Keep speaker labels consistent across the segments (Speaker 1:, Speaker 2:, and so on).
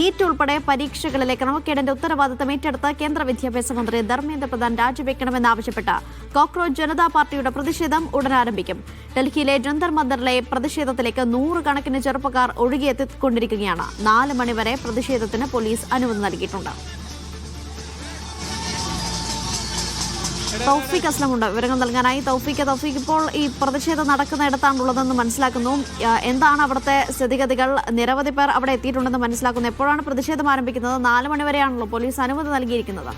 Speaker 1: NEET ഉൾപ്പെടെ പരീക്ഷകളിലെ ക്രമക്കേടിന്റെ ഉത്തരവാദിത്തം ഏറ്റെടുത്ത കേന്ദ്ര വിദ്യാഭ്യാസ മന്ത്രി ധർമ്മേന്ദ്ര പ്രധാൻ രാജിവെക്കണമെന്നാവശ്യപ്പെട്ട് കോക്രോച്ച് ജനതാ പാർട്ടിയുടെ പ്രതിഷേധം ഉടൻ ആരംഭിക്കും. ഡൽഹിയിലെ ജന്തർ മന്ദറിലെ പ്രതിഷേധത്തിലേക്ക് 100 കണക്കിന് ചെറുപ്പക്കാർ ഒഴുകിയെത്തിക്കൊണ്ടിരിക്കുകയാണ്. 4 മണിവരെ പ്രതിഷേധത്തിന് പോലീസ് അനുമതി നൽകിയിട്ടുണ്ട്. തൗഫീഖ് അസ്ലമുണ്ട് വിവരങ്ങൾ നൽകാനായി. തൗഫീഖ് ഇപ്പോൾ ഈ പ്രതിഷേധം നടക്കുന്നിടത്താണുള്ളതെന്ന് മനസ്സിലാക്കുന്നു. എന്താണ് അവിടുത്തെ സ്ഥിതിഗതികൾ? നിരവധി പേർ അവിടെ എത്തിയിട്ടുണ്ടെന്ന് മനസ്സിലാക്കുന്നു. എപ്പോഴാണ് പ്രതിഷേധം ആരംഭിക്കുന്നത്? 4 മണിവരെയാണല്ലോ പോലീസ് അനുമതി നൽകിയിരിക്കുന്നത്.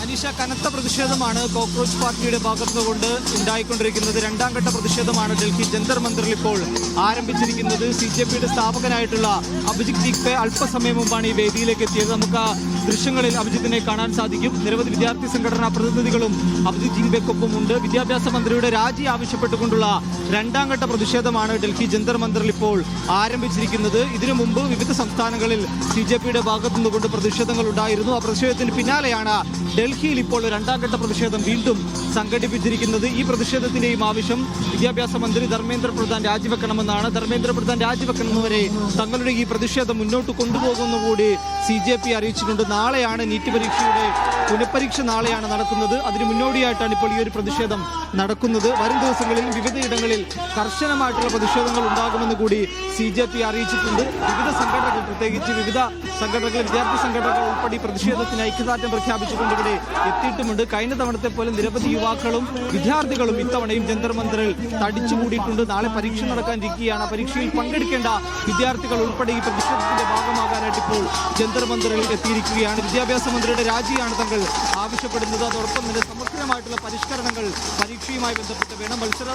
Speaker 2: അനീഷ, കനത്ത പ്രതിഷേധമാണ് കോക്രോച്ച് പാർട്ടിയുടെ ഭാഗത്തുകൊണ്ട് ഉണ്ടായിക്കൊണ്ടിരിക്കുന്നത്. 2ാം ഘട്ട പ്രതിഷേധമാണ് ഡൽഹി ജന്തർ മന്ദിറിൽ ഇപ്പോൾ ആരംഭിച്ചിരിക്കുന്നത്. CJPയുടെ സ്ഥാപകനായിട്ടുള്ള അഭിജിത് ദിഗ്ബെ അല്പസമയം മുമ്പാണ് ഈ വേദിയിലേക്ക് എത്തിയത്. നമുക്ക് ആ ദൃശ്യങ്ങളിൽ അഭിജിത്തിനെ കാണാൻ സാധിക്കും. നിരവധി വിദ്യാർത്ഥി സംഘടനാ പ്രതിനിധികളും അഭിജിത് ദിഗ്ബെക്കൊപ്പം ഉണ്ട്. വിദ്യാഭ്യാസ മന്ത്രിയുടെ രാജി ആവശ്യപ്പെട്ടുകൊണ്ടുള്ള 2ാം ഘട്ട പ്രതിഷേധമാണ് ഡൽഹി ജന്തർ മന്ദിറിൽ ഇപ്പോൾ ആരംഭിച്ചിരിക്കുന്നത്. ഇതിനു മുമ്പ് വിവിധ സംസ്ഥാനങ്ങളിൽ CJPയുടെ ഭാഗത്തുനിന്നുകൊണ്ട് പ്രതിഷേധങ്ങൾ ഉണ്ടായിരുന്നു. ആ പ്രതിഷേധത്തിന് പിന്നാലെയാണ് ഡൽഹിയിൽ ഇപ്പോൾ 2ാം ഘട്ട പ്രതിഷേധം വീണ്ടും സംഘടിപ്പിച്ചിരിക്കുന്നത്. ഈ പ്രതിഷേധത്തിന്റെയും ആവശ്യം വിദ്യാഭ്യാസ മന്ത്രി ധർമ്മേന്ദ്ര പ്രധാൻ രാജിവെക്കണമെന്നാണ്. ധർമ്മേന്ദ്ര പ്രധാൻ രാജിവെക്കണമെന്നുവരെ തങ്ങളുടെ ഈ പ്രതിഷേധം മുന്നോട്ട് കൊണ്ടുപോകുന്നുകൂടി CJP അറിയിച്ചിട്ടുണ്ട്. നാളെയാണ് നീറ്റ് പരീക്ഷയുടെ പുനഃപരീക്ഷ നാളെയാണ് നടക്കുന്നത്. അതിന് മുന്നോടിയായിട്ടാണ് ഇപ്പോൾ ഈ ഒരു പ്രതിഷേധം നടക്കുന്നത്. വരും ദിവസങ്ങളിൽ വിവിധയിടങ്ങളിൽ കർശനമായിട്ടുള്ള പ്രതിഷേധങ്ങൾ ഉണ്ടാകുമെന്ന് കൂടി CJP അറിയിച്ചിട്ടുണ്ട്. വിവിധ സംഘടനകൾ, പ്രത്യേകിച്ച് വിവിധ സംഘടനകൾ, വിദ്യാർത്ഥി സംഘടനകൾ ഉൾപ്പെടെ പ്രതിഷേധത്തിന് ഐക്യദാർഢ്യം പ്രഖ്യാപിച്ചുകൊണ്ട് ഇവിടെ എത്തിയിട്ടുമുണ്ട്. കഴിഞ്ഞ തവണത്തെ പോലെ നിരവധി യുവാക്കളും വിദ്യാർത്ഥികളും ഇത്തവണയും ജന്തർ മന്ദിറിൽ തടിച്ചുകൂടിയിട്ടുണ്ട്. നാളെ പരീക്ഷ നടക്കാനിരിക്കുകയാണ്. പരീക്ഷയിൽ പങ്കെടുക്കേണ്ട വിദ്യാർത്ഥികൾ ഉൾപ്പെടെ ഈ പ്രതിഷേധത്തിന്റെ ഭാഗമാകാനായിട്ട് ഇപ്പോൾ ജന്തർ മന്ദിറിൽ എത്തിയിരിക്കുകയാണ്. വിദ്യാഭ്യാസ മന്ത്രിയുടെ രാജിയാണ് തങ്ങൾ ആവശ്യപ്പെടുന്നത്. അതോടൊപ്പം തന്നെ സമഗ്രമായിട്ടുള്ള പരിഷ്കരണങ്ങൾ പരീക്ഷയുമായി ബന്ധപ്പെട്ട് വേണം. മത്സര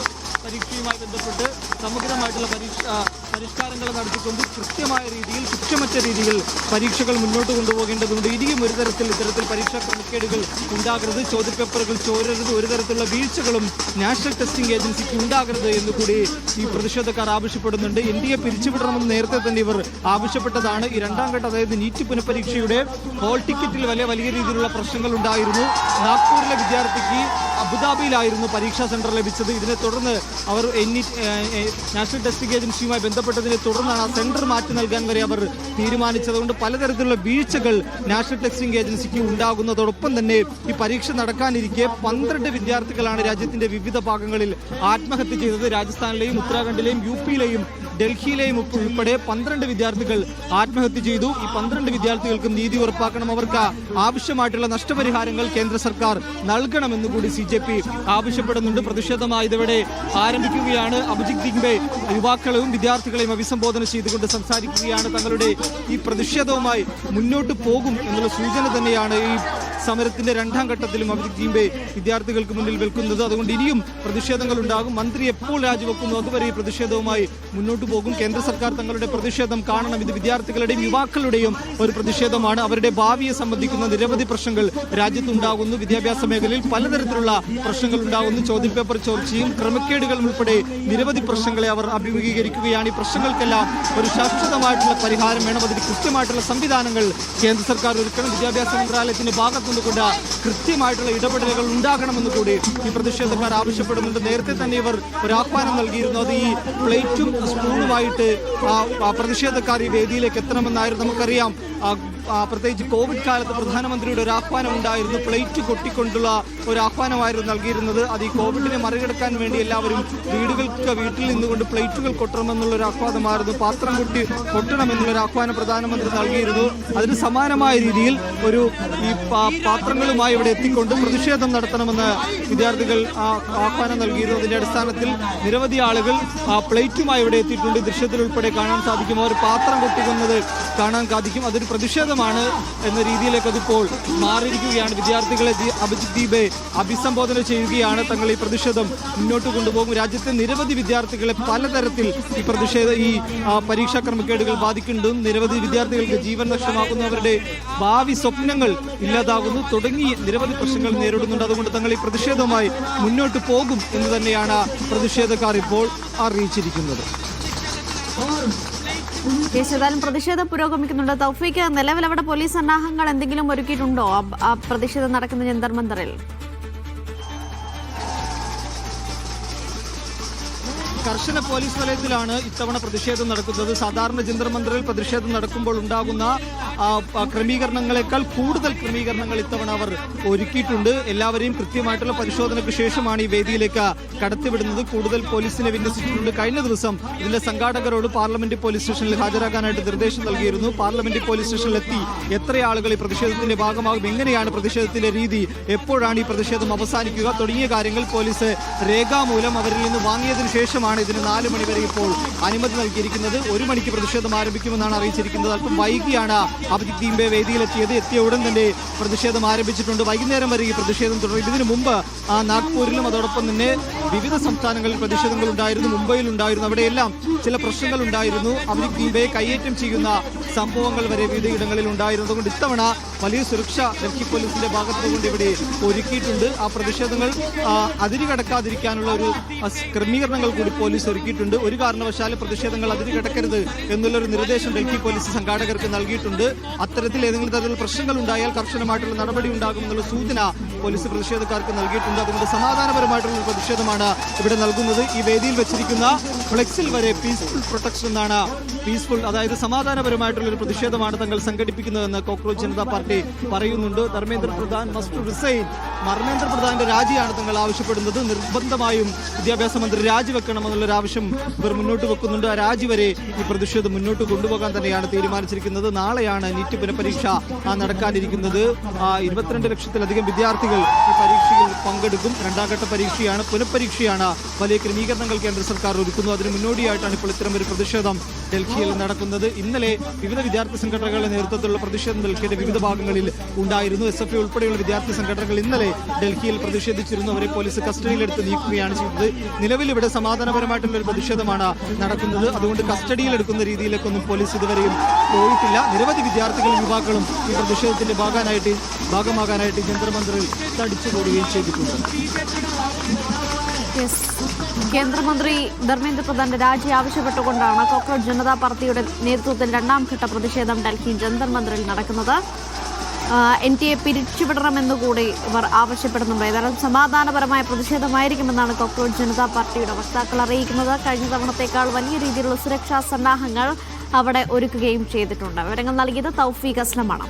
Speaker 2: പരീക്ഷയുമായി ബന്ധപ്പെട്ട് സമഗ്രമായിട്ടുള്ള പരിഷ്കാരങ്ങൾ നടത്തിക്കൊണ്ട് കൃത്യമായ രീതിയിൽ, കുറ്റമറ്റ രീതിയിൽ പരീക്ഷകൾ മുന്നോട്ട് കൊണ്ടുപോകേണ്ടതുണ്ട്. ഇനിയും ഇത്തരത്തിൽ പരീക്ഷാ ക്രമക്കേടുകൾ ഉണ്ടാകരുത്, ചോദ്യപേപ്പറുകൾ ചോരരുത്, ഒരു തരത്തിലുള്ള വീഴ്ചകളും നാഷണൽ ടെസ്റ്റിംഗ് ഏജൻസിക്ക് ഉണ്ടാകരുത് എന്ന് കൂടി ഈ പ്രതിഷേധക്കാർ ആവശ്യപ്പെടുന്നുണ്ട്. NDA പിരിച്ചുവിടണമെന്ന് നേരത്തെ തന്നെ ഇവർ ആവശ്യപ്പെട്ടതാണ്. ഈ 2ാം ഘട്ടം, അതായത് നീറ്റ് പുനഃപരീക്ഷയുടെ ഹോൾ ടിക്കറ്റിൽ വലിയ രീതിയിലുള്ള പ്രശ്നങ്ങൾ ഉണ്ടായിരുന്നു. നാഗ്പൂരിലെ വിദ്യാർത്ഥിക്ക് അബുദാബിയിലായിരുന്നു പരീക്ഷാ സെന്റർ ലഭിച്ചത്. ഇതിനെ തുടർന്ന് അവർ നാഷണൽ ടെസ്റ്റിംഗ് ഏജൻസിയുമായി ബന്ധപ്പെട്ടതിനെ തുടർന്നാണ് ആ സെന്റർ മാറ്റി നൽകാൻ വരെ അവർ തീരുമാനിച്ചതുകൊണ്ട് പലതരത്തിലുള്ള വീഴ്ചകൾ നാഷണൽ ടെസ്റ്റിംഗ് ഏജൻസിക്ക് ഉണ്ടാകുന്നതോടൊപ്പം തന്നെ ഈ പരീക്ഷ നടക്കാനിരിക്കെ 12 വിദ്യാർത്ഥികളാണ് രാജ്യത്തിന്റെ വിവിധ ഭാഗങ്ങളിൽ ആത്മഹത്യ ചെയ്തത്. രാജസ്ഥാനിലെയും ഉത്തരാഖണ്ഡിലെയും UPയിലെയും ഡൽഹിയിലെയും ഉൾപ്പെടെ 12 വിദ്യാർത്ഥികൾ ആത്മഹത്യ ചെയ്തു. ഈ 12 വിദ്യാർത്ഥികൾക്കും നീതി ഉറപ്പാക്കണം. അവർക്ക് ആവശ്യമായിട്ടുള്ള നഷ്ടപരിഹാരങ്ങൾ കേന്ദ്ര സർക്കാർ നൽകണമെന്ന് കൂടി CJP ആവശ്യപ്പെടുന്നുണ്ട്. പ്രതിഷേധമായി ഇതോടെ ആരംഭിക്കുകയാണ്. അഭിജിത് ദിഗ്ബെ യുവാക്കളെയും വിദ്യാർത്ഥികളെയും അഭിസംബോധന ചെയ്തുകൊണ്ട് സംസാരിക്കുകയാണ്. തങ്ങളുടെ ഈ പ്രതിഷേധവുമായി മുന്നോട്ട് പോകും എന്നുള്ള സൂചന തന്നെയാണ് ഈ സമരത്തിന്റെ 2ാം ഘട്ടത്തിലും അഭിജിത് ദിഗ്ബെ വിദ്യാർത്ഥികൾക്ക് മുന്നിൽ വെക്കുന്നത്. അതുകൊണ്ട് ഇനിയും പ്രതിഷേധങ്ങൾ ഉണ്ടാകും. മന്ത്രി എപ്പോൾ രാജിവെക്കുന്നു അതുവരെ ഈ പ്രതിഷേധവുമായി മുന്നോട്ട് പോകും. കേന്ദ്ര സർക്കാർ തങ്ങളുടെ പ്രതിഷേധം കാണണം. ഇത് വിദ്യാർത്ഥികളുടെയും യുവാക്കളുടെയും ഒരു പ്രതിഷേധമാണ്. അവരുടെ ഭാവിയെ സംബന്ധിക്കുന്ന നിരവധി പ്രശ്നങ്ങൾ രാജ്യത്തുണ്ടാകുന്നു. വിദ്യാഭ്യാസ മേഖലയിൽ പലതരത്തിലുള്ള പ്രശ്നങ്ങൾ ഉണ്ടാകുന്നു. ചോദ്യപേപ്പർ ചോർച്ചയും ക്രമക്കേടുകളും ഉൾപ്പെടെ നിരവധി പ്രശ്നങ്ങളെ അവർ അഭിമുഖീകരിക്കുകയാണ്. ഈ പ്രശ്നങ്ങൾക്കെല്ലാം ഒരു ശാശ്വതമായിട്ടുള്ള പരിഹാരം വേണം. അതിന് കൃത്യമായിട്ടുള്ള സംവിധാനങ്ങൾ കേന്ദ്ര സർക്കാർ ഒരുക്കണം. വിദ്യാഭ്യാസ മന്ത്രാലയത്തിന്റെ ഭാഗത്തുനിന്നുകൊണ്ട് കൃത്യമായിട്ടുള്ള ഇടപെടലുകൾ ഉണ്ടാകണമെന്ന് കൂടി ഈ പ്രതിഷേധക്കാർ ആവശ്യപ്പെടുന്നുണ്ട്. നേരത്തെ തന്നെ ഇവർ ഒരു ആഹ്വാനം നൽകിയിരുന്നു. അത് ഈ പ്ലേറ്റും സ്പൂണുമായിട്ട് പ്രതിഷേധക്കാർ ഈ വേദിയിലേക്ക് എത്തണമെന്നായിരുന്നു. നമുക്കറിയാം, പ്രത്യേകിച്ച് കോവിഡ് കാലത്ത് പ്രധാനമന്ത്രിയുടെ ഒരു ആഹ്വാനം ഉണ്ടായിരുന്നു. പ്ലേറ്റ് കൊട്ടിക്കൊണ്ടുള്ള ഒരു ആഹ്വാനമായിരുന്നു നൽകിയിരുന്നത്. അത് ഈ കോവിഡിനെ മറികടക്കാൻ വേണ്ടി എല്ലാവരും വീട്ടിൽ നിന്നുകൊണ്ട് പ്ലേറ്റുകൾ കൊട്ടണമെന്നുള്ളൊരു ആഹ്വാനമായിരുന്നു. പാത്രം കൊട്ടണമെന്നുള്ളൊരു ആഹ്വാനം പ്രധാനമന്ത്രി നൽകിയിരുന്നു. അതിന് സമാനമായ രീതിയിൽ ഒരു ഈ പാത്രങ്ങളുമായി ഇവിടെ എത്തിക്കൊണ്ട് പ്രതിഷേധം നടത്തണമെന്ന് വിദ്യാർത്ഥികൾ ആഹ്വാനം നൽകിയിരുന്നു. അതിന്റെ അടിസ്ഥാനത്തിൽ നിരവധി ആളുകൾ പ്ലേറ്റുമായി ഇവിടെ എത്തിയിട്ടുണ്ട്. ദൃശ്യത്തിൽ ഉൾപ്പെടെ കാണാൻ സാധിക്കും. അവർ പാത്രം കൊട്ടിക്കുന്നത് കാണാൻ സാധിക്കും. അതൊരു പ്രതിഷേധമാണ് എന്ന രീതിയിലേക്ക് അതിപ്പോൾ മാറിയിരിക്കുകയാണ്. വിദ്യാർത്ഥികളെ അഭിജിത് ദിഗ്ബെ അഭിസംബോധന ചെയ്യുകയാണ്. തങ്ങൾ ഈ പ്രതിഷേധം മുന്നോട്ട് കൊണ്ടുപോകും. രാജ്യത്തെ നിരവധി വിദ്യാർത്ഥികളെ പലതരത്തിൽ ഈ പരീക്ഷാ ക്രമക്കേടുകൾ ബാധിക്കുന്നുണ്ടും നിരവധി വിദ്യാർത്ഥികൾക്ക് ജീവൻ നഷ്ടമാക്കുന്നവരുടെ ഭാവി സ്വപ്നങ്ങൾ ഇല്ലാതാകുന്നു തുടങ്ങി നിരവധി പ്രശ്നങ്ങൾ നേരിടുന്നുണ്ട്. അതുകൊണ്ട് തങ്ങൾ ഈ പ്രതിഷേധവുമായി മുന്നോട്ട് പോകും എന്ന് തന്നെയാണ് പ്രതിഷേധക്കാർ ഇപ്പോൾ അറിയിച്ചിരിക്കുന്നത്.
Speaker 1: ഏതായാലും പ്രതിഷേധം പുരോഗമിക്കുന്നുണ്ട്. തൗഫീഖ്, നിലവിൽ അവിടെ പോലീസ് സന്നാഹങ്ങൾ എന്തെങ്കിലും ഒരുക്കിയിട്ടുണ്ടോ ആ പ്രതിഷേധം നടക്കുന്ന ജന്തർ മന്ദിറിൽ?
Speaker 2: കർശന പോലീസ് വലയത്തിലാണ് ഇത്തവണ പ്രതിഷേധം നടക്കുന്നത്. സാധാരണ ജന്തർ മന്ദിറിൽ പ്രതിഷേധം നടക്കുമ്പോൾ ഉണ്ടാകുന്ന ക്രമീകരണങ്ങളെക്കാൾ കൂടുതൽ ക്രമീകരണങ്ങൾ ഇത്തവണ അവർ ഒരുക്കിയിട്ടുണ്ട്. എല്ലാവരെയും കൃത്യമായിട്ടുള്ള പരിശോധനയ്ക്ക് ശേഷമാണ് ഈ വേദിയിലേക്ക് കടത്തിവിടുന്നത്. കൂടുതൽ പോലീസിനെ വിന്യസിച്ചിട്ടുണ്ട്. കഴിഞ്ഞ ദിവസം ഇതിന്റെ സംഘാടകരോട് പാർലമെന്റ് പോലീസ് സ്റ്റേഷനിൽ ഹാജരാകാനായിട്ട് നിർദ്ദേശം നൽകിയിരുന്നു. പാർലമെന്റ് പോലീസ് സ്റ്റേഷനിലെത്തി എത്ര ആളുകൾ ഈ പ്രതിഷേധത്തിന്റെ ഭാഗമാകും, എങ്ങനെയാണ് പ്രതിഷേധത്തിന്റെ രീതി, എപ്പോഴാണ് ഈ പ്രതിഷേധം അവസാനിക്കുക തുടങ്ങിയ കാര്യങ്ങൾ പോലീസ് രേഖാമൂലം അവരിൽ നിന്ന് വാങ്ങിയതിനു ശേഷമാണ് ഇതിന് 4 മണി വരെ ഇപ്പോൾ അനുമതി നൽകിയിരിക്കുന്നത്. 1 മണിക്ക് പ്രതിഷേധം ആരംഭിക്കുമെന്നാണ് അറിയിച്ചിരിക്കുന്നത്. അല്പം വൈകിയാണ് അഭിജിത് ദീംബെ വേദിയിലെത്തിയത്. എത്തിയ ഉടൻ തന്നെ പ്രതിഷേധം ആരംഭിച്ചിട്ടുണ്ട്. വൈകുന്നേരം വരെ ഈ പ്രതിഷേധം തുടരും. ഇതിനു മുമ്പ് നാഗ്പൂരിലും അതോടൊപ്പം തന്നെ വിവിധ സംസ്ഥാനങ്ങളിൽ പ്രതിഷേധങ്ങൾ ഉണ്ടായിരുന്നു. മുംബൈയിൽ ഉണ്ടായിരുന്നു. അവിടെയെല്ലാം ചില പ്രശ്നങ്ങൾ ഉണ്ടായിരുന്നു. അഭിജിത് ദീംബെയെ കയ്യേറ്റം ചെയ്യുന്ന സംഭവങ്ങൾ വരെ വിവിധയിടങ്ങളിൽ ഉണ്ടായിരുന്നു. അതുകൊണ്ട് ഇത്തവണ വലിയ സുരക്ഷ ഡൽഹി പോലീസിന്റെ ഭാഗത്തുകൊണ്ട് ഇവിടെ ഒരുക്കിയിട്ടുണ്ട്. ആ പ്രതിഷേധങ്ങൾ അതിരുകടക്കാതിരിക്കാനുള്ള ഒരു ക്രമീകരണങ്ങൾ കൂടി പോലീസ് ഒരുക്കിയിട്ടുണ്ട്. ഒരു കാരണവശാലും പ്രതിഷേധങ്ങൾ അതിരുകടക്കരുത് എന്നുള്ളൊരു നിർദ്ദേശം ഡൽഹി പോലീസ് സംഘാടകർക്ക് നൽകിയിട്ടുണ്ട്. അത്തരത്തിൽ ഏതെങ്കിലും തരത്തിലുള്ള പ്രശ്നങ്ങൾ ഉണ്ടായാൽ കർശനമായിട്ടുള്ള നടപടി ഉണ്ടാകുമെന്നുള്ള സൂചന പോലീസ് പ്രതിഷേധക്കാർക്ക് നൽകിയിട്ടുണ്ട്. അതുകൊണ്ട് സമാധാനപരമായിട്ടുള്ള ഒരു പ്രതിഷേധമാണ് ഇവിടെ നൽകുന്നത്. ഈ വേദിയിൽ വെച്ചിരിക്കുന്ന ഫ്ലെക്സിൽ വരെ പീസ്ഫുൾ പ്രൊട്ടക്ഷൻ എന്നാണ്. പീസ്ഫുൾ, അതായത് സമാധാനപരമായിട്ടുള്ള ഒരു പ്രതിഷേധമാണ് തങ്ങൾ സംഘടിപ്പിക്കുന്നതെന്ന് കോക്രോച്ച് ജനതാ പാർട്ടി പറയുന്നുണ്ട്. ധർമ്മേന്ദ്ര പ്രധാൻ മസ്റ്റ് റിസൈൻ, ധർമ്മേന്ദ്ര പ്രധാന്റെ രാജിയാണ് തങ്ങൾ ആവശ്യപ്പെടുന്നത്. നിർബന്ധമായും വിദ്യാഭ്യാസ മന്ത്രി രാജിവെക്കണമെന്നുള്ളൊരു ആവശ്യം ഇവർ മുന്നോട്ട് വെക്കുന്നുണ്ട്. ആ രാജി വരെ ഈ പ്രതിഷേധം മുന്നോട്ട് കൊണ്ടുപോകാൻ തന്നെയാണ് തീരുമാനിച്ചിരിക്കുന്നത്. നാളെയാണ് നീറ്റ് പുനഃപരീക്ഷ നടക്കാനിരിക്കുന്നത്. 22 ലക്ഷത്തിലധികം വിദ്യാർത്ഥികൾ ഈ പരീക്ഷയിൽ പങ്കെടുക്കും. 2ാം ഘട്ട പരീക്ഷയാണ്, പുനഃപരീക്ഷയാണ്. വലിയ ക്രമീകരണങ്ങൾ കേന്ദ്ര സർക്കാർ ഒരുക്കുന്നു. അതിന് മുന്നോടിയായിട്ടാണ് ഇപ്പോൾ ഇത്തരമൊരു പ്രതിഷേധം ഡൽഹിയിൽ നടക്കുന്നത്. ഇന്നലെ വിവിധ വിദ്യാർത്ഥി സംഘടനകളുടെ നേതൃത്വത്തിലുള്ള പ്രതിഷേധം ഡൽഹിയുടെ വിവിധ ഭാഗങ്ങളിൽ ഉണ്ടായിരുന്നു. SFI ഉൾപ്പെടെയുള്ള വിദ്യാർത്ഥി സംഘടനകൾ ഇന്നലെ ഡൽഹിയിൽ പ്രതിഷേധിച്ചിരുന്നു. അവരെ പോലീസ് കസ്റ്റഡിയിലെടുത്ത് നീക്കുകയാണ് ചെയ്തത്. നിലവിൽ ഇവിടെ സമാധാനപരമായിട്ടുള്ള ഒരു പ്രതിഷേധമാണ് നടക്കുന്നത്. അതുകൊണ്ട് കസ്റ്റഡിയിലെടുക്കുന്ന രീതിയിലേക്കൊന്നും പോലീസ് ഇതുവരെയും പോയിട്ടില്ല. നിരവധി വിദ്യാർത്ഥികളും യുവാക്കളും ഈ പ്രതിഷേധത്തിന്റെ ഭാഗമാകാനായിട്ട് ജന്തർ മന്ദിറിൽ തടിച്ചുകൂടുകയും ചെയ്തിട്ടുണ്ട്.
Speaker 1: കേന്ദ്രമന്ത്രി ധർമ്മേന്ദ്ര പ്രധാന്റെ രാജി ആവശ്യപ്പെട്ടുകൊണ്ടാണ് കോക്രോച്ച് ജനതാ പാർട്ടിയുടെ നേതൃത്വത്തിൽ 2ാം ഘട്ട പ്രതിഷേധം ഡൽഹി ജന്തർ മന്ദിറിൽ നടക്കുന്നത്. NTA പിരിച്ചുവിടണമെന്നുകൂടി ഇവർ ആവശ്യപ്പെടുന്നുണ്ട്. ഏതായാലും സമാധാനപരമായ പ്രതിഷേധമായിരിക്കുമെന്നാണ് കോക്രോച്ച് ജനതാ പാർട്ടിയുടെ വക്താക്കൾ അറിയിക്കുന്നത്. കഴിഞ്ഞ തവണത്തേക്കാൾ വലിയ രീതിയിലുള്ള സുരക്ഷാ സന്നാഹങ്ങൾ അവിടെ ഒരുക്കുകയും ചെയ്തിട്ടുണ്ട്. വിവരങ്ങൾ നൽകിയത് തൗഫീഖ് അസ്ലമാണ്.